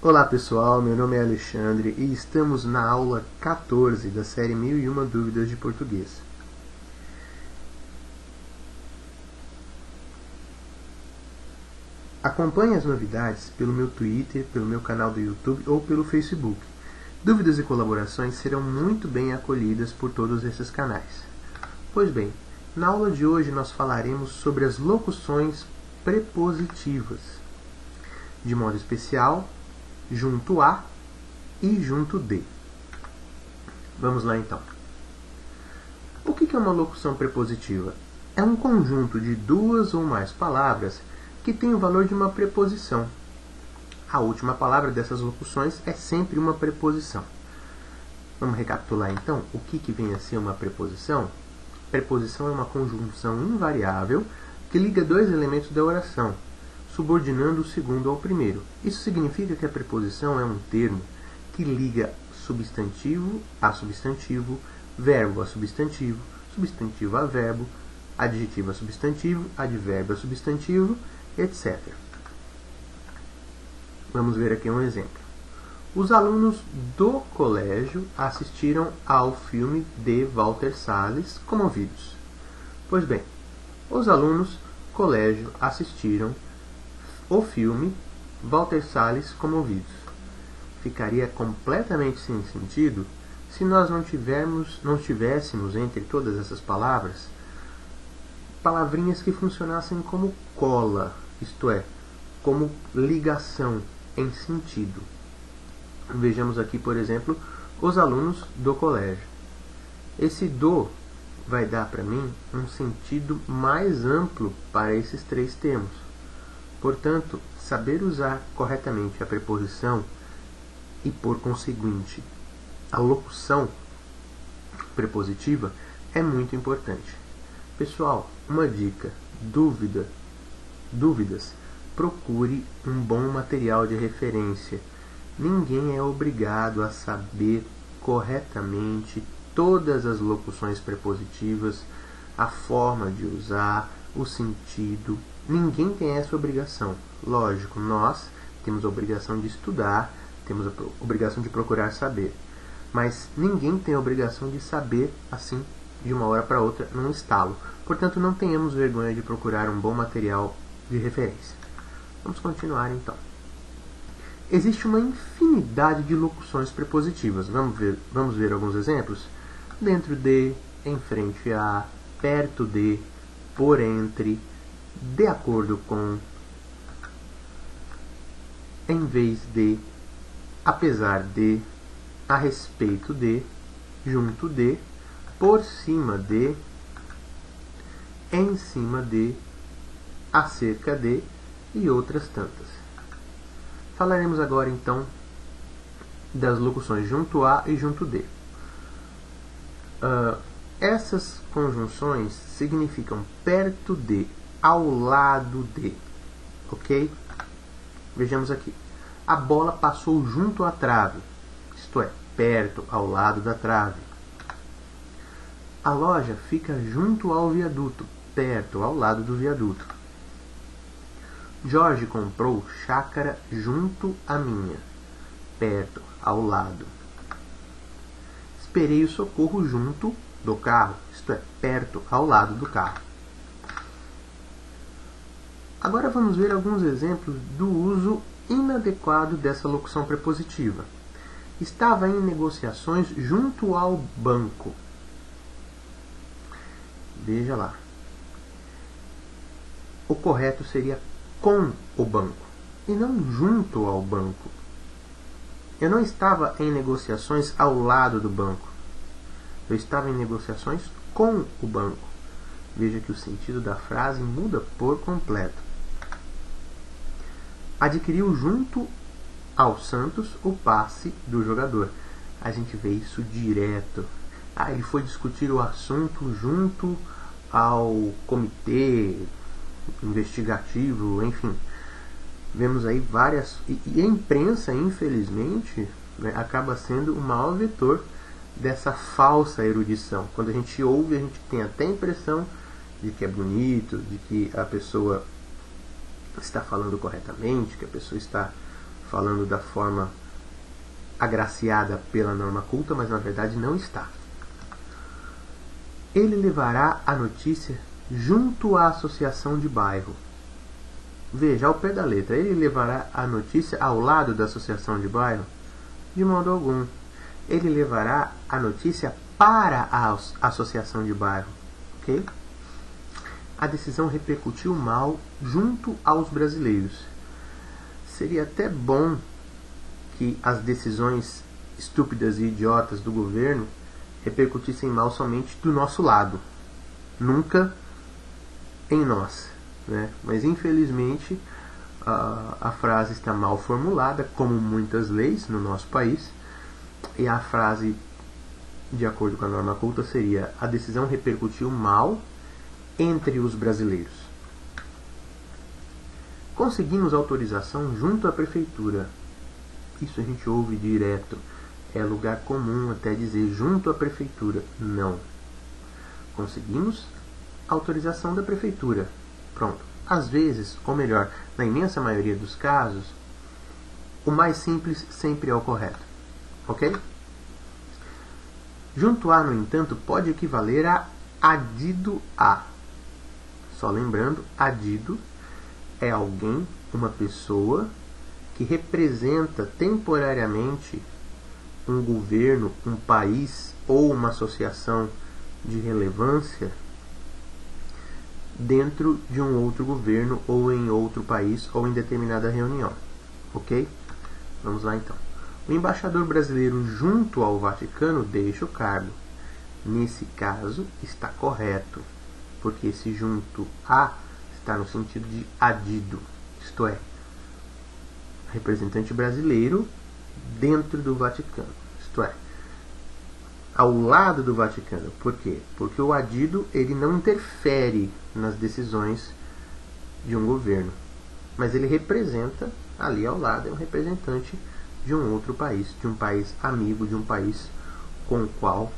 Olá pessoal, meu nome é Alexandre e estamos na aula 14 da série 1001 Dúvidas de Português. Acompanhe as novidades pelo meu Twitter, pelo meu canal do YouTube ou pelo Facebook. Dúvidas e colaborações serão muito bem acolhidas por todos esses canais. Pois bem, na aula de hoje nós falaremos sobre as locuções prepositivas. De modo especial, junto a e junto de. Vamos lá então. O que é uma locução prepositiva? É um conjunto de duas ou mais palavras que tem o valor de uma preposição. A última palavra dessas locuções é sempre uma preposição. Vamos recapitular então o que vem a ser uma preposição? Preposição é uma conjunção invariável que liga dois elementos da oração, subordinando o segundo ao primeiro. Isso significa que a preposição é um termo que liga substantivo a substantivo, verbo a substantivo, substantivo a verbo, adjetivo a substantivo, advérbio a substantivo, etc. Vamos ver aqui um exemplo. Os alunos do colégio assistiram ao filme de Walter Salles comovidos. Pois bem, os alunos colégio assistiram o filme Walter Salles comovidos. Ficaria completamente sem sentido se nós não tivéssemos entre todas essas palavras palavrinhas que funcionassem como cola, isto é, como ligação em sentido. Vejamos aqui, por exemplo, os alunos do colégio. Esse do vai dar para mim um sentido mais amplo para esses três termos. Portanto, saber usar corretamente a preposição e, por conseguinte, a locução prepositiva é muito importante. Pessoal, uma dica: dúvidas, procure um bom material de referência. Ninguém é obrigado a saber corretamente todas as locuções prepositivas, a forma de usar, o sentido. Ninguém tem essa obrigação. Lógico, nós temos a obrigação de estudar, temos a obrigação de procurar saber. Mas ninguém tem a obrigação de saber assim, de uma hora para outra, num estalo. Portanto, não tenhamos vergonha de procurar um bom material de referência. Vamos continuar então. Existe uma infinidade de locuções prepositivas. Vamos ver alguns exemplos? Dentro de, em frente a, perto de, por entre, de acordo com, em vez de, apesar de, a respeito de, junto de, por cima de, em cima de, acerca de e outras tantas. Falaremos agora então das locuções junto a e junto de. Essas conjunções significam perto de, ao lado de, ok? Vejamos aqui. A bola passou junto à trave, isto é, perto, ao lado da trave. A loja fica junto ao viaduto, perto, ao lado do viaduto. Jorge comprou chácara junto à minha, perto, ao lado. Esperei o socorro junto do carro, isto é, perto, ao lado do carro. Agora vamos ver alguns exemplos do uso inadequado dessa locução prepositiva. Estava em negociações junto ao banco. Veja lá. O correto seria com o banco e não junto ao banco. Eu não estava em negociações ao lado do banco. Eu estava em negociações com o banco. Veja que o sentido da frase muda por completo. Adquiriu junto ao Santos o passe do jogador. A gente vê isso direto. Ele foi discutir o assunto junto ao comitê investigativo, enfim. Vemos aí várias... E a imprensa, infelizmente, né, acaba sendo o maior vetor dessa falsa erudição. Quando a gente ouve, a gente tem até a impressão de que é bonito, de que a pessoa está falando corretamente, que a pessoa está falando da forma agraciada pela norma culta, mas na verdade não está. Ele levará a notícia junto à associação de bairro. Veja, ao pé da letra, ele levará a notícia ao lado da associação de bairro? De modo algum. Ele levará a notícia para a associação de bairro. Ok? A decisão repercutiu mal junto aos brasileiros. Seria até bom que as decisões estúpidas e idiotas do governo repercutissem mal somente do nosso lado, nunca em nós, né? Mas infelizmente a frase está mal formulada, como muitas leis no nosso país, e a frase, de acordo com a norma culta, seria: a decisão repercutiu mal entre os brasileiros. Conseguimos autorização junto à prefeitura. Isso a gente ouve direto. É lugar comum até dizer junto à prefeitura. Não. Conseguimos autorização da prefeitura. Pronto. Às vezes, ou melhor, na imensa maioria dos casos, o mais simples sempre é o correto. Ok? Junto a, no entanto, pode equivaler a adido a. Só lembrando, adido é alguém, uma pessoa, que representa temporariamente um governo, um país ou uma associação de relevância dentro de um outro governo ou em outro país ou em determinada reunião. Ok? Vamos lá então. O embaixador brasileiro junto ao Vaticano deixa o cargo. Nesse caso está correto, porque esse junto a está no sentido de adido, isto é, representante brasileiro dentro do Vaticano, isto é, ao lado do Vaticano. Por quê? Porque o adido ele não interfere nas decisões de um governo, mas ele representa ali ao lado, é um representante de um outro país, de um país amigo, de um país com o qual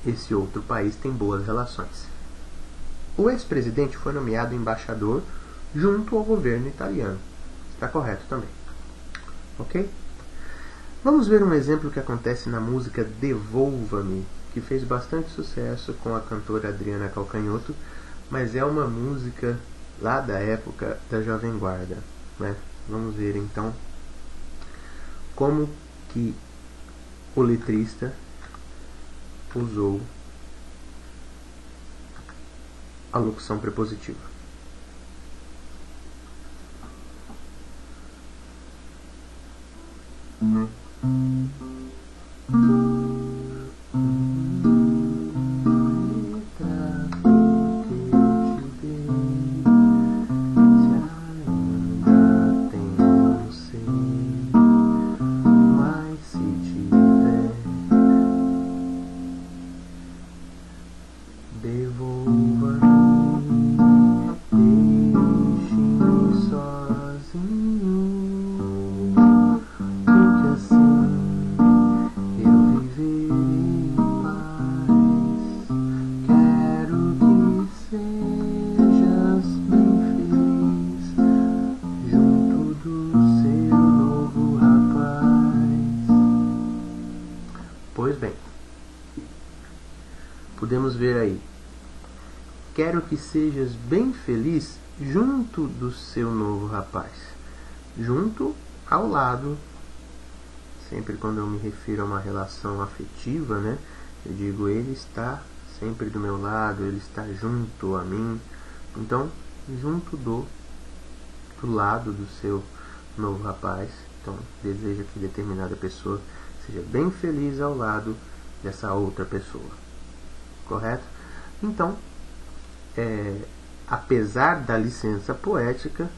esse outro país tem boas relações. O ex-presidente foi nomeado embaixador junto ao governo italiano. Está correto também. Ok? Vamos ver um exemplo que acontece na música Devolva-me, que fez bastante sucesso com a cantora Adriana Calcanhoto, mas é uma música lá da época da Jovem Guarda, né? Vamos ver então como que o letrista usou a locução prepositiva. Pois bem, podemos ver aí: quero que sejas bem feliz junto do seu novo rapaz. Junto, ao lado. Sempre quando eu me refiro a uma relação afetiva, né, eu digo ele está sempre do meu lado, ele está junto a mim. Então, junto do lado do seu novo rapaz. Então, deseja que determinada pessoa seja bem feliz ao lado dessa outra pessoa. Correto? Então, apesar da licença poética,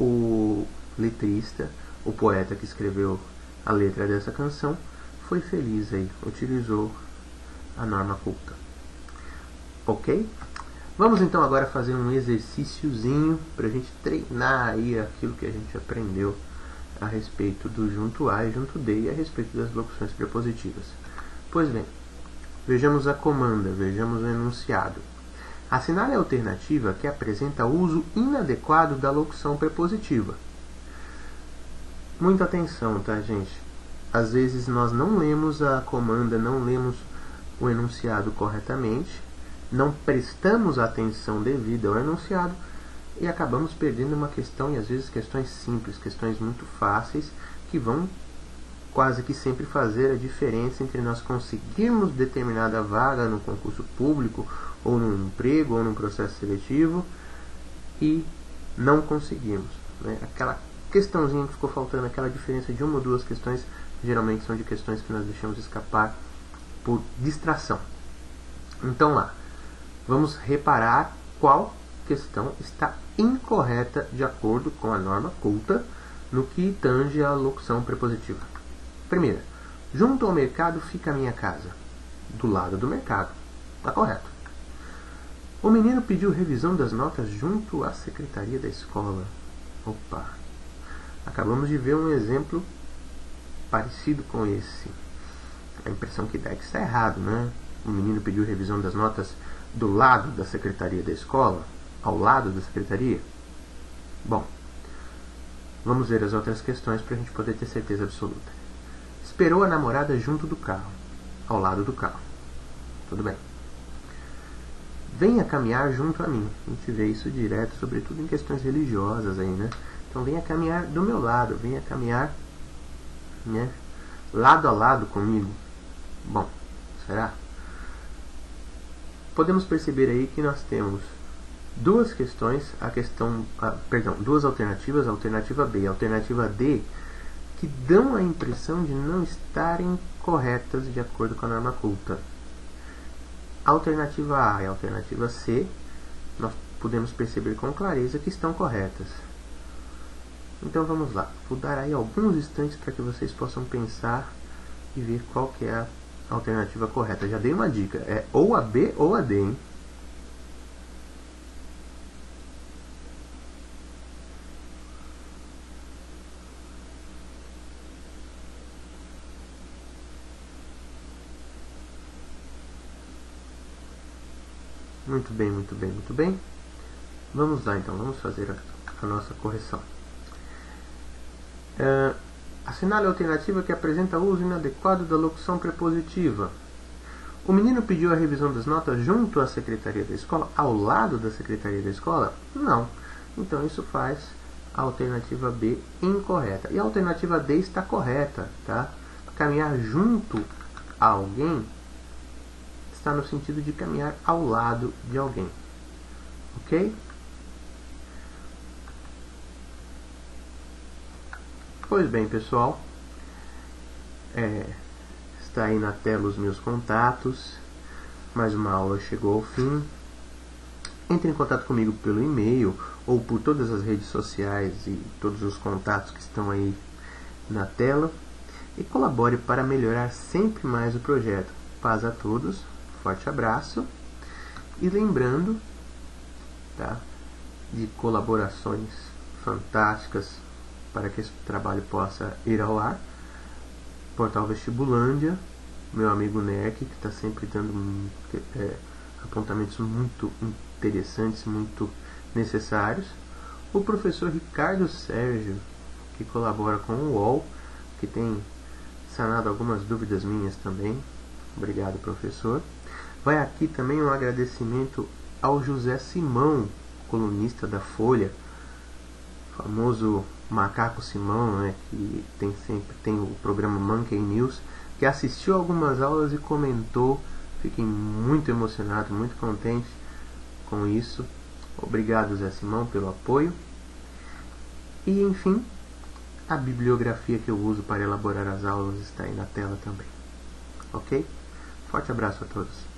o letrista, o poeta que escreveu a letra dessa canção, foi feliz aí, utilizou a norma culta. Ok? Vamos então agora fazer um exercíciozinho para a gente treinar aí aquilo que a gente aprendeu a respeito do junto a e junto de e a respeito das locuções prepositivas. Pois bem, vejamos a comanda, vejamos o enunciado. Assinale a alternativa que apresenta o uso inadequado da locução prepositiva. Muita atenção, tá, gente? Às vezes nós não lemos a comanda, não lemos o enunciado corretamente, não prestamos atenção devida ao enunciado e acabamos perdendo uma questão, e às vezes questões simples, questões muito fáceis, que vão quase que sempre fazer a diferença entre nós conseguirmos determinada vaga no concurso público, ou num emprego, ou num processo seletivo, e não conseguimos, né? Aquela questãozinha que ficou faltando, aquela diferença de uma ou duas questões, geralmente são de questões que nós deixamos escapar por distração. Então lá, vamos reparar qual questão está incorreta de acordo com a norma culta no que tange à locução prepositiva. Primeira, junto ao mercado fica a minha casa. Do lado do mercado. Está correto. O menino pediu revisão das notas junto à secretaria da escola. Opa! Acabamos de ver um exemplo parecido com esse. A impressão que dá é que está errado, né? O menino pediu revisão das notas do lado da secretaria da escola, ao lado da secretaria. Bom, vamos ver as outras questões para a gente poder ter certeza absoluta. Esperou a namorada junto do carro, ao lado do carro. Tudo bem. Venha caminhar junto a mim. A gente vê isso direto, sobretudo em questões religiosas aí, né? Então venha caminhar do meu lado, venha caminhar, né, lado a lado comigo. Bom, será? Podemos perceber aí que nós temos duas questões, duas alternativas, a alternativa B e a alternativa D, que dão a impressão de não estarem corretas de acordo com a norma culta. A alternativa A e a alternativa C, nós podemos perceber com clareza que estão corretas. Então vamos lá, vou dar aí alguns instantes para que vocês possam pensar e ver qual que é a alternativa correta. Já dei uma dica, é ou a B ou a D, hein? Muito bem, muito bem, muito bem. Vamos lá então, vamos fazer a nossa correção. Assinale a alternativa que apresenta o uso inadequado da locução prepositiva. O menino pediu a revisão das notas junto à secretaria da escola, ao lado da secretaria da escola? Não. Então isso faz a alternativa B incorreta. E a alternativa D está correta, tá? Caminhar junto a alguém está no sentido de caminhar ao lado de alguém. Ok? Pois bem, pessoal, está aí na tela os meus contatos. Mais uma aula chegou ao fim. Entre em contato comigo pelo e-mail ou por todas as redes sociais e todos os contatos que estão aí na tela e colabore para melhorar sempre mais o projeto. Paz a todos, forte abraço e lembrando, tá, de colaborações fantásticas para que esse trabalho possa ir ao ar. Portal Vestibulândia, meu amigo NEC, que está sempre dando apontamentos muito interessantes, muito necessários. O professor Ricardo Sérgio, que colabora com o UOL, que tem sanado algumas dúvidas minhas também. Obrigado, professor. Vai aqui também um agradecimento ao José Simão, colunista da Folha, famoso Macaco Simão, né, que tem o programa Monkey News, que assistiu algumas aulas e comentou. Fiquei muito emocionado, muito contente com isso. Obrigado, Zé Simão, pelo apoio. E, enfim, a bibliografia que eu uso para elaborar as aulas está aí na tela também. Ok? Forte abraço a todos.